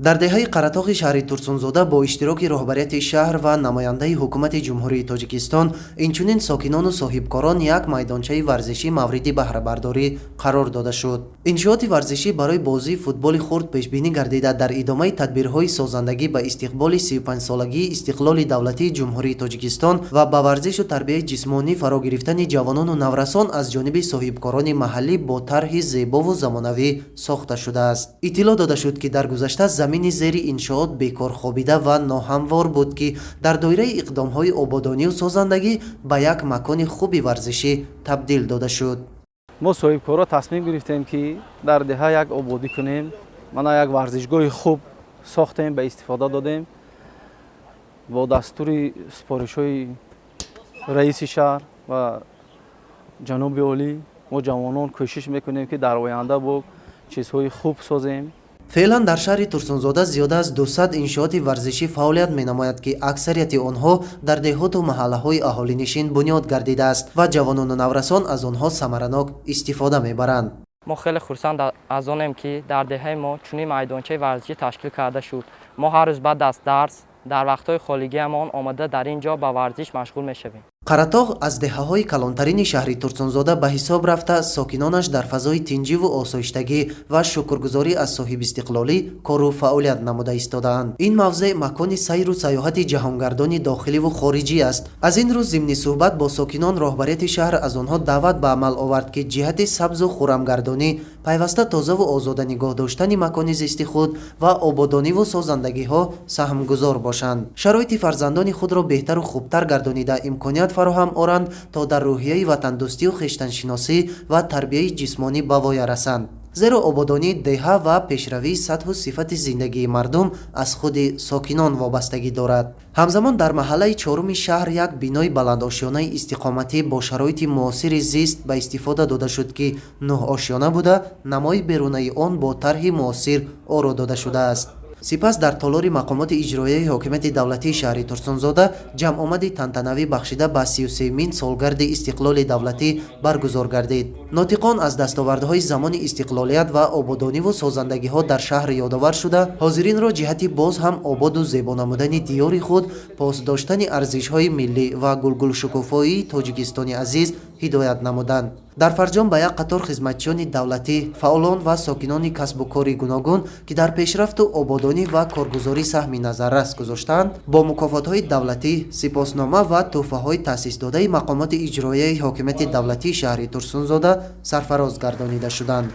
дар деҳаи қаратоғи шаҳри Турсунзода бо иштироки роҳбарияти шаҳр ва намояндаи ҳукумати ҷумҳурии Тоҷикистон инчунин сокинону соҳибкорон як майдончаи варзишӣ мавриди баҳрабардорӣ қарор дода шуд. Иншооти варзишӣ барои бозии футболи хурд пешбинӣ гардида дар идомаи тадбирҳои созандагӣ ба истиқболи 35-солагии истиқлоли давлатии ҷумҳурии Тоҷикистон ва ба варзишу тарбияи ҷисмонӣ фаро гирифтани ҷавонону наврасон аз ҷониби соҳибкорони маҳаллӣ бо тарҳи зебову замонавӣ сохта шудааст. Иттилоъ дода шуд ки дар гузашта замини зери иншоот бекор хобида ва ноҳамвор буд ки дар доираи иқдомҳои ободонию созандагӣ ба як макони хуби варзишӣ табдил дода шуд. мо соҳибкорро тасмим гирифтем ки дар деҳа як ободӣ кунем, мана як варзишгоҳи хуб сохтем, ба истифода додем. бо дастури супоришҳои раиси шаҳр ва ҷаноби олӣ мо ҷавонон кӯшиш мекунем ки дар оянда бо чизҳои хуб созем. феълан дар шаҳри Турсунзода зиёда аз 200 иншооти варзишӣ фаъолият менамояд ки аксарияти онҳо дар деҳоту маҳаллаҳои аҳолинишин бунёд гардидааст ва ҷавонону наврасон аз онҳо самаранок истифода мебаранд. мо хеле хурсанд аз онем ки дар деҳаи мо чунин майдончаи варзишӣ ташкил карда шуд. мо ҳар рӯз баъд аз дарс дар вақтҳои холигиамон омада дар ин ҷо ба варзиш машғул мешавем. Қаратоғ аз деҳаҳои калонтарини шаҳри Турсунзода ба ҳисоб рафта, сокинонаш дар фазои тинҷиву осоиштагӣ ва шукргузорӣ аз соҳибистиқлолӣ кору фаъолият намуда истодаанд. Ин мавзеъ макони сайру сайёҳати ҷаҳонгардони дохиливу хориҷӣ аст. Аз ин рӯз зимни суҳбат бо сокинон роҳбарияти шаҳр аз онҳо даъват ба амал овард ки ҷиҳати сабзу хуррамгардонӣ пайваста тозаву озода нигоҳ доштани макони зисти худ ва ободониву созандагиҳо саҳмгузор бошанд. Шароити фарзандони худро беҳтару хубтар гардонида имконият фароҳам оранд то дар рӯҳияи ватандӯстию хештаншиносӣ ва тарбияи ҷисмонӣ ба воя расанд. зеро ободонии деҳа ва пешравии сатҳу сифати зиндагии мардум аз худи сокинон вобастагӣ дорад. ҳамзамон дар маҳаллаи чоруми шаҳр як бинои баландошёнаи истиқоматӣ бо шароити муосири зист ба истифода дода шуд ки 9 ошёна буда намои берунаи он бо тарҳи муосир оро дода шудааст. сипас дар толори мақомоти иҷроияи ҳокимияти давлатии шаҳри Турсунзода ҷамъомади тантанавӣ бахшида ба 33-мин солгарди истиқлоли давлатӣ баргузор гардид. нотиқон аз дастовардҳои замони истиқлолият ва ободониву созандагиҳо дар шаҳр ёдовар шуда, ҳозиринро ҷиҳати боз ҳам ободу зебо намудани диёри худ, посдоштани арзишҳои миллӣ ва гулгулшукуфоии тоҷикистони азиз ҳидоят намуданд. дар фарҷом ба як қатор хизматчиёни давлатӣ, фаъолон ва сокинони касбу кори гуногун ки дар пешрафту ободонӣ ва коргузорӣ саҳми назаррас гузоштанд, бо мукофотҳои давлатӣ, сипоснома ва тӯҳфаҳои таъсисдодаи мақомоти иҷроияи ҳокимияти давлатии шаҳри Турсунзода сарфароз гардонида шуданд.